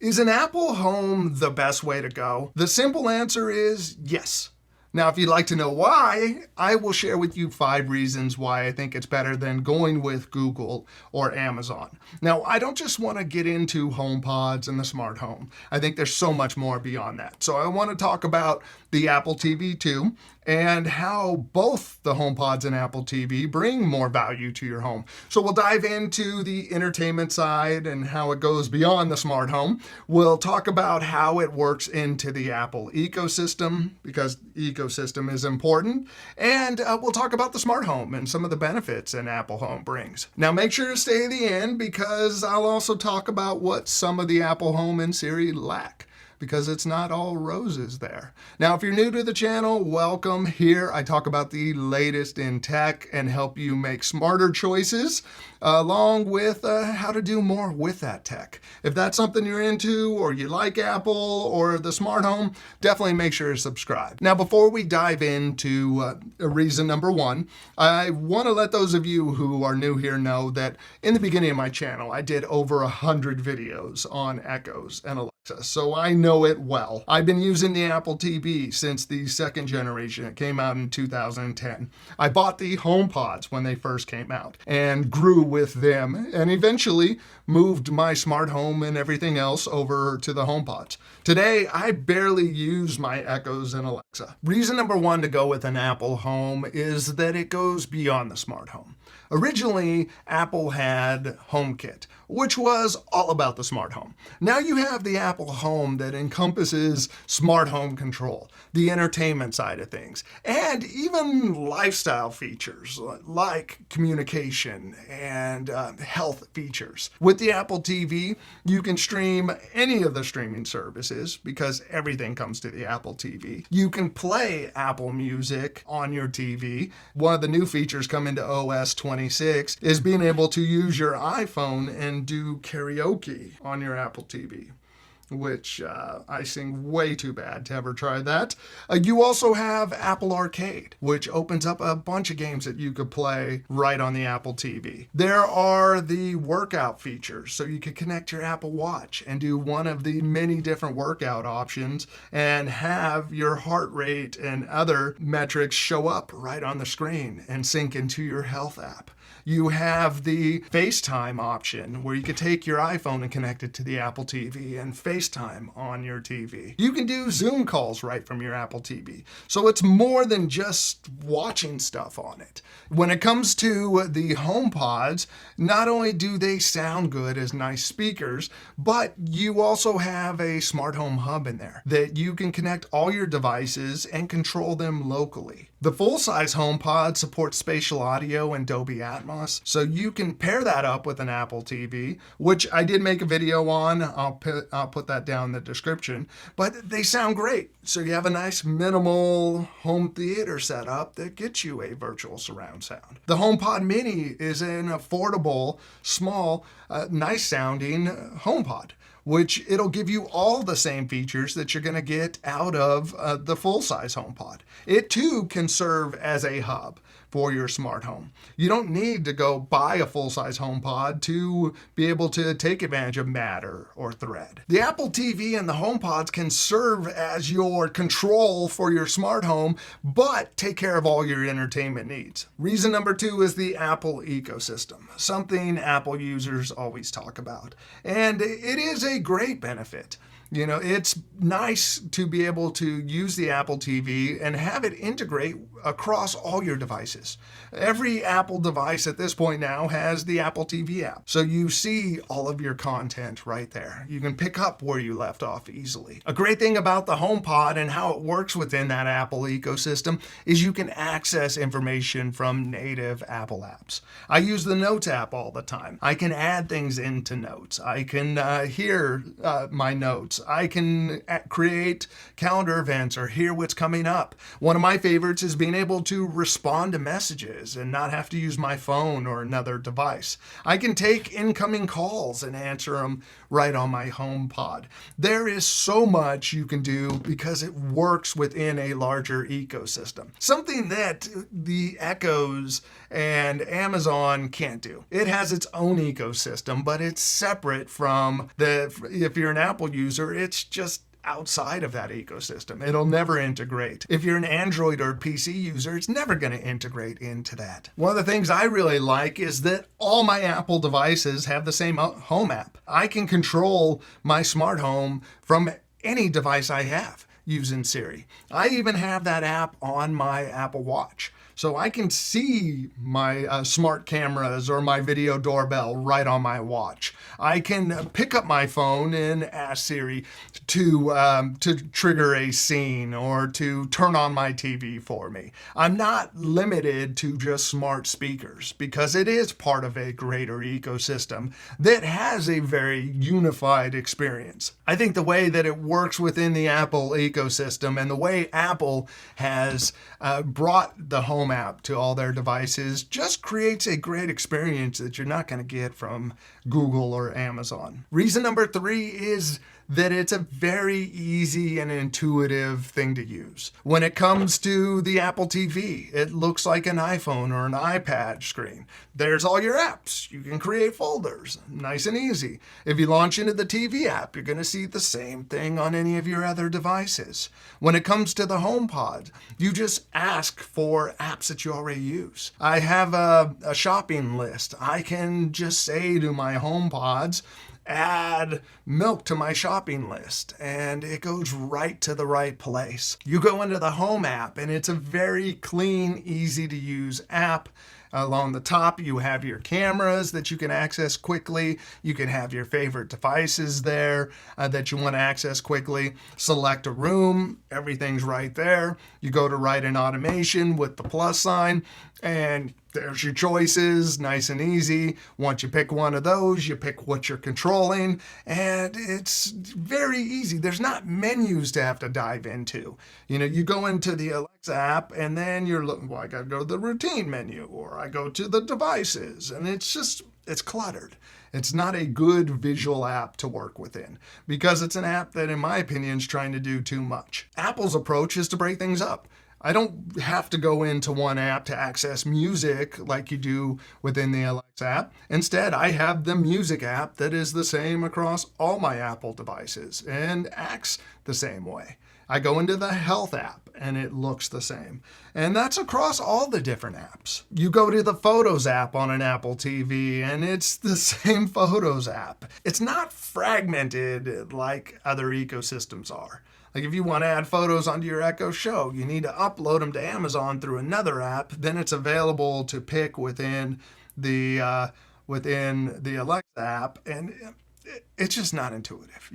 Is an Apple Home the best way to go? The simple answer is yes. Now, if you'd like to know why, I will share with you 5 reasons why I think it's better than going with Google or Amazon. Now, I don't just want to get into HomePods and the smart home. I think there's so much more beyond that. So I want to talk about the Apple TV too, and how both the HomePods and Apple TV bring more value to your home. So we'll dive into the entertainment side and how it goes beyond the smart home. We'll talk about how it works into the Apple ecosystem, because ecosystem is important. And we'll talk about the smart home and some of the benefits an Apple Home brings. Now make sure to stay to the end, because I'll also talk about what some of the Apple Home and Siri lack, because it's not all roses there. Now, if you're new to the channel, welcome. Here I talk about the latest in tech and help you make smarter choices, along with how to do more with that tech. If that's something you're into, or you like Apple or the smart home, definitely make sure to subscribe. Now, before we dive into reason number 1, I want to let those of you who are new here know that in the beginning of my channel, I did over 100 videos on Echoes and Alexa, so I know it well. I've been using the Apple TV since the 2nd generation. It came out in 2010. I bought the HomePods when they first came out and grew with them, and eventually moved my smart home and everything else over to the HomePods. Today, I barely use my Echoes and Alexa. Reason number 1 to go with an Apple Home is that it goes beyond the smart home. Originally, Apple had HomeKit, which was all about the smart home. Now you have the Apple Home that encompasses smart home control, the entertainment side of things, and even lifestyle features like communication and health features. With the Apple TV, you can stream any of the streaming services because everything comes to the Apple TV. You can play Apple Music on your TV. One of the new features coming to OS 26 is being able to use your iPhone and do karaoke on your Apple TV, which I sing way too bad to ever try that. You also have Apple Arcade, which opens up a bunch of games that you could play right on the Apple TV. There are the workout features, so you can connect your Apple Watch and do one of the many different workout options and have your heart rate and other metrics show up right on the screen and sync into your health app. You have the FaceTime option, where you could take your iPhone and connect it to the Apple TV and FaceTime on your TV. You can do Zoom calls right from your Apple TV. So it's more than just watching stuff on it. When it comes to the HomePods, not only do they sound good as nice speakers, but you also have a smart home hub in there that you can connect all your devices and control them locally. The full-size HomePod supports spatial audio and Dolby Atmos, so you can pair that up with an Apple TV, which I did make a video on. I'll put that down in the description, but they sound great. So you have a nice minimal home theater setup that gets you a virtual surround sound. The HomePod Mini is an affordable, small, nice sounding HomePod, which it'll give you all the same features that you're going to get out of the full-size HomePod. It too can serve as a hub for your smart home. You don't need to go buy a full-size HomePod to be able to take advantage of Matter or Thread. The Apple TV and the HomePods can serve as your control for your smart home, but take care of all your entertainment needs. Reason number 2 is the Apple ecosystem, something Apple users always talk about. And it is a great benefit. You know, it's nice to be able to use the Apple TV and have it integrate across all your devices. Every Apple device at this point now has the Apple TV app. So you see all of your content right there. You can pick up where you left off easily. A great thing about the HomePod and how it works within that Apple ecosystem is you can access information from native Apple apps. I use the Notes app all the time. I can add things into Notes. I can hear my notes. I can create calendar events or hear what's coming up. One of my favorites is being able to respond to messages and not have to use my phone or another device. I can take incoming calls and answer them right on my HomePod. There is so much you can do because it works within a larger ecosystem. Something that the Echoes and Amazon can't do. It has its own ecosystem, but it's separate from if you're an Apple user, it's just outside of that ecosystem. It'll never integrate. If you're an Android or PC user, it's never going to integrate into that. One of the things I really like is that all my Apple devices have the same home app. I can control my smart home from any device I have using Siri. I even have that app on my Apple Watch. So I can see my smart cameras or my video doorbell right on my watch. I can pick up my phone and ask Siri to trigger a scene or to turn on my TV for me. I'm not limited to just smart speakers because it is part of a greater ecosystem that has a very unified experience. I think the way that it works within the Apple ecosystem and the way Apple has brought the Home app to all their devices just creates a great experience that you're not going to get from Google or Amazon. Reason number 3 is that it's a very easy and intuitive thing to use. When it comes to the Apple TV, it looks like an iPhone or an iPad screen. There's all your apps. You can create folders. Nice and easy. If you launch into the TV app, you're going to see the same thing on any of your other devices. When it comes to the HomePod, you just ask for apps that you already use. I have a shopping list. I can just say to my HomePods, add milk to my shopping list, and it goes right to the right place. You go into the Home app, and it's a very clean, easy to use app. Along the top, you have your cameras that you can access quickly. You can have your favorite devices there that you want to access quickly. Select a room, everything's right there. You go to write an automation with the plus sign, and there's your choices, nice and easy. Once you pick one of those, you pick what you're controlling, and it's very easy. There's not menus to have to dive into. You go into the Alexa app, and then you're looking, well, I got to go to the routine menu, or I go to the devices, and it's cluttered. It's not a good visual app to work within because it's an app that, in my opinion, is trying to do too much. Apple's approach is to break things up. I don't have to go into one app to access music like you do within the Alexa app. Instead, I have the music app that is the same across all my Apple devices and acts the same way. I go into the health app and it looks the same. And that's across all the different apps. You go to the Photos app on an Apple TV and it's the same Photos app. It's not fragmented like other ecosystems are. Like if you want to add photos onto your Echo Show, you need to upload them to Amazon through another app. Then it's available to pick within the Alexa app, and it's just not intuitive.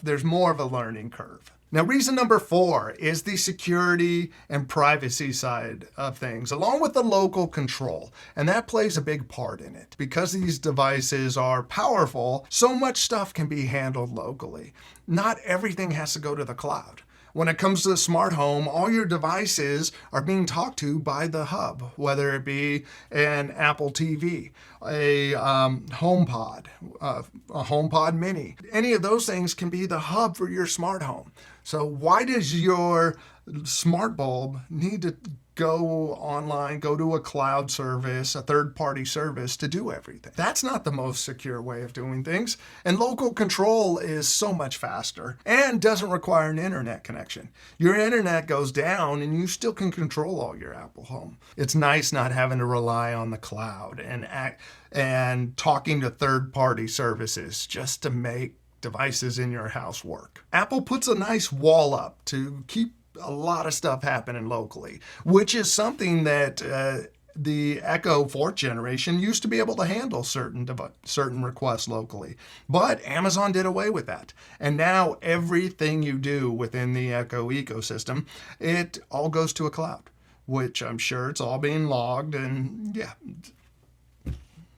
There's more of a learning curve. Now, reason number 4 is the security and privacy side of things, along with the local control. And that plays a big part in it. Because these devices are powerful, so much stuff can be handled locally. Not everything has to go to the cloud. When it comes to the smart home, all your devices are being talked to by the hub, whether it be an Apple TV, a HomePod, a HomePod Mini. Any of those things can be the hub for your smart home. So why does your smart bulb need to go online, go to a cloud service, a third-party service to do everything? That's not the most secure way of doing things. And local control is so much faster and doesn't require an internet connection. Your internet goes down and you still can control all your Apple Home. It's nice not having to rely on the cloud and talking to third-party services just to make devices in your house work. Apple puts a nice wall up to keep a lot of stuff happening locally, which is something that the Echo 4th generation used to be able to handle certain requests locally. But Amazon did away with that. And now everything you do within the Echo ecosystem, it all goes to a cloud, which I'm sure it's all being logged. And yeah,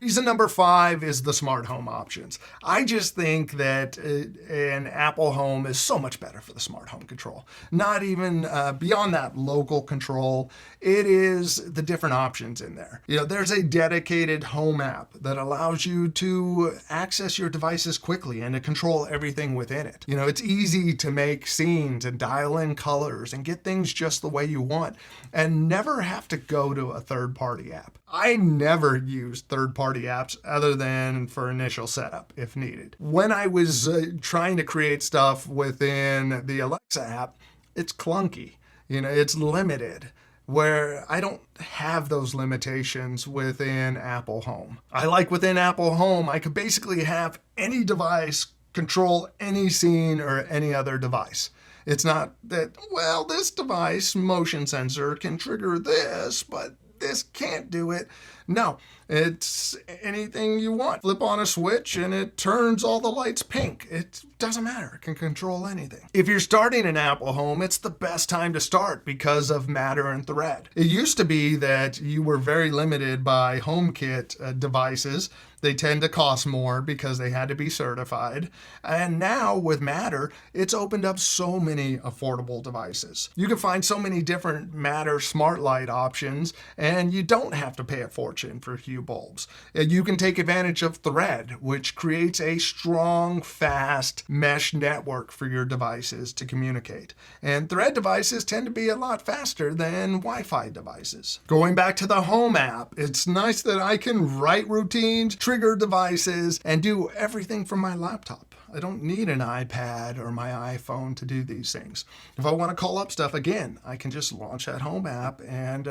Reason number 5 is the smart home options. I just think that an Apple Home is so much better for the smart home control. Not even beyond that local control, it is the different options in there. There's a dedicated home app that allows you to access your devices quickly and to control everything within it. It's easy to make scenes and dial in colors and get things just the way you want and never have to go to a third-party app. I never use third-party apps other than for initial setup if needed. When I was trying to create stuff within the Alexa app, it's clunky. It's limited, where I don't have those limitations within Apple Home. I like within Apple Home, I could basically have any device control any scene or any other device. It's not that, well, this device motion sensor can trigger this, but this can't do it. No, it's anything you want. Flip on a switch and it turns all the lights pink. It doesn't matter. It can control anything. If you're starting an Apple Home, it's the best time to start because of Matter and Thread. It used to be that you were very limited by HomeKit devices. They tend to cost more because they had to be certified. And now with Matter, it's opened up so many affordable devices. You can find so many different Matter smart light options, and you don't have to pay a fortune for Hue bulbs. You can take advantage of Thread, which creates a strong, fast mesh network for your devices to communicate. And Thread devices tend to be a lot faster than Wi-Fi devices. Going back to the Home app, it's nice that I can write routines, trigger devices, and do everything from my laptop. I don't need an iPad or my iPhone to do these things. If I want to call up stuff again, I can just launch that Home app and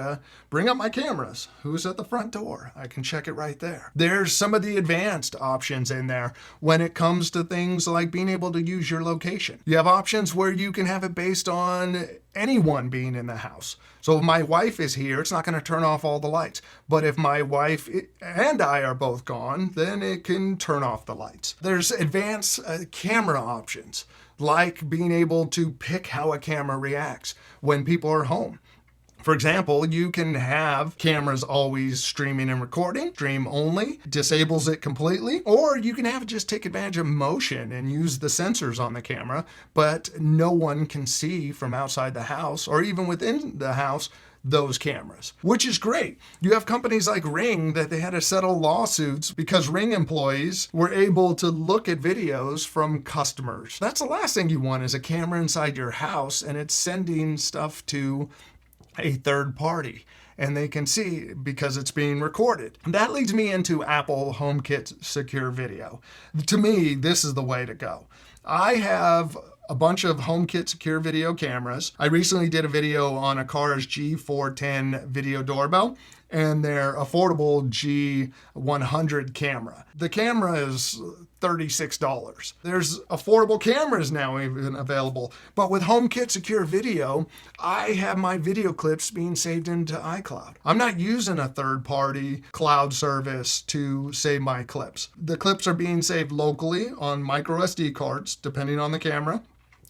bring up my cameras. Who's at the front door? I can check it right there. There's some of the advanced options in there when it comes to things like being able to use your location. You have options where you can have it based on anyone being in the house. So if my wife is here, it's not going to turn off all the lights. But if my wife and I are both gone, then it can turn off the lights. There's advanced camera options, like being able to pick how a camera reacts when people are home. For example, you can have cameras always streaming and recording, stream only, disables it completely, or you can have it just take advantage of motion and use the sensors on the camera, but no one can see from outside the house or even within the house those cameras, which is great. You have companies like Ring that they had to settle lawsuits because Ring employees were able to look at videos from customers. That's the last thing you want is a camera inside your house and it's sending stuff to a third party and they can see because it's being recorded. That leads me into Apple HomeKit Secure Video. To me, this is the way to go. I have a bunch of HomeKit Secure Video cameras. I recently did a video on a Car's G410 video doorbell and their affordable G100 camera. The camera is $36. There's affordable cameras now even available. But with HomeKit Secure Video, I have my video clips being saved into iCloud. I'm not using a third-party cloud service to save my clips. The clips are being saved locally on micro SD cards, depending on the camera,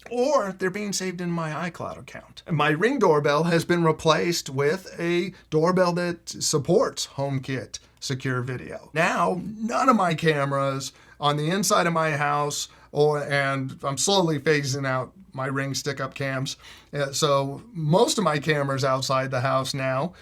or they're being saved in my iCloud account. My Ring doorbell has been replaced with a doorbell that supports HomeKit Secure Video. Now, none of my cameras on the inside of my house, and I'm slowly phasing out my Ring stick-up cams. So most of my cameras outside the house now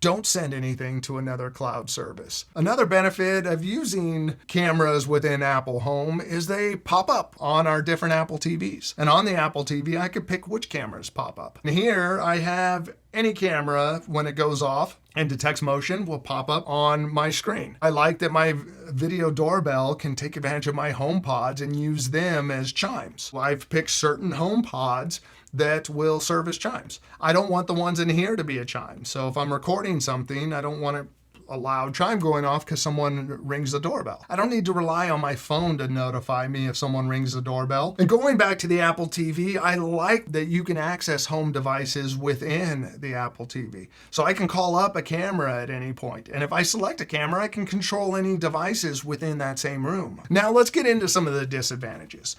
don't send anything to another cloud service. Another benefit of using cameras within Apple Home is they pop up on our different Apple TVs. And on the Apple TV, I could pick which cameras pop up. And here I have any camera when it goes off and detects motion will pop up on my screen. I like that my video doorbell can take advantage of my HomePods and use them as chimes. I've picked certain HomePods that will serve as chimes. I don't want the ones in here to be a chime. So if I'm recording something, I don't want a loud chime going off because someone rings the doorbell. I don't need to rely on my phone to notify me if someone rings the doorbell. And going back to the Apple TV, I like that you can access home devices within the Apple TV. So I can call up a camera at any point. And if I select a camera, I can control any devices within that same room. Now let's get into some of the disadvantages.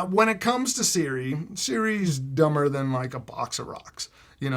When it comes to Siri, Siri's dumber than like a box of rocks.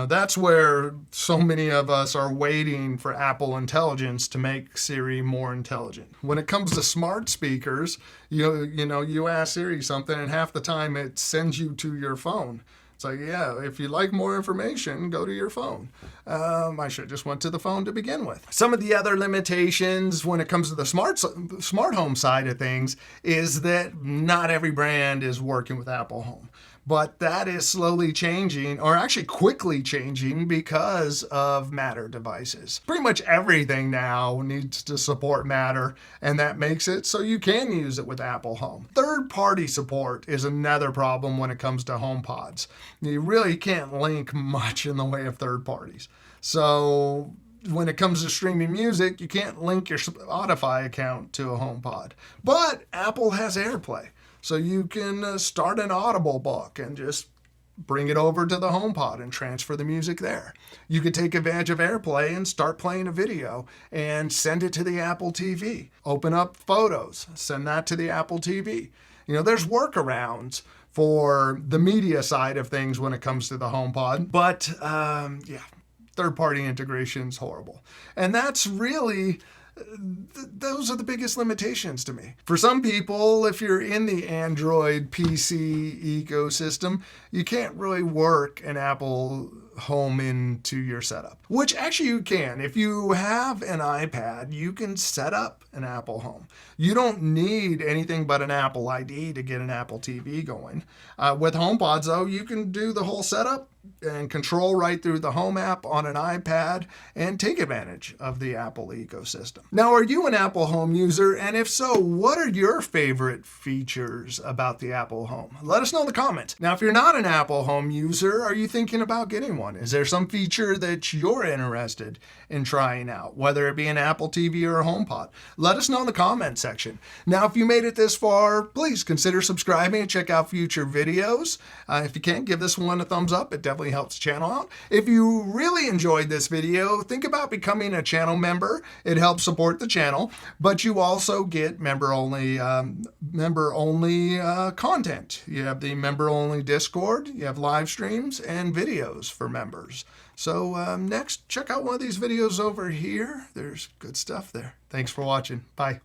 That's where so many of us are waiting for Apple Intelligence to make Siri more intelligent. When it comes to smart speakers, you ask Siri something and half the time it sends you to your phone. It's like, yeah, if you'd like more information, go to your phone. I should have just went to the phone to begin with. Some of the other limitations when it comes to the smart home side of things is that not every brand is working with Apple Home. But that is slowly changing, or actually quickly changing, because of Matter devices. Pretty much everything now needs to support Matter, and that makes it so you can use it with Apple Home. Third-party support is another problem when it comes to HomePods. You really can't link much in the way of third parties. So when it comes to streaming music, you can't link your Spotify account to a HomePod. But Apple has AirPlay. So you can start an Audible book and just bring it over to the HomePod and transfer the music there. You could take advantage of AirPlay and start playing a video and send it to the Apple TV. Open up Photos, send that to the Apple TV. There's workarounds for the media side of things when it comes to the HomePod. But third-party integration is horrible. And that's really... those are the biggest limitations to me. For some people, if you're in the Android PC ecosystem, you can't really work an Apple Home into your setup, which actually you can. If you have an iPad, you can set up an Apple Home. You don't need anything but an Apple ID to get an Apple TV going. With HomePods, though, you can do the whole setup and control right through the Home app on an iPad and take advantage of the Apple ecosystem. Now, are you an Apple Home user? And if so, what are your favorite features about the Apple Home? Let us know in the comments. Now, if you're not an Apple Home user, are you thinking about getting one? Is there some feature that you're interested in trying out, whether it be an Apple TV or a HomePod? Let us know in the comment section. Now, if you made it this far, please consider subscribing and check out future videos. If you can, give this one a thumbs up. It definitely helps the channel out. If you really enjoyed this video, think about becoming a channel member. It helps support the channel, but you also get member-only content. You have the member-only Discord, you have live streams and videos for members. So next, check out one of these videos over here. There's good stuff there. Thanks for watching. Bye.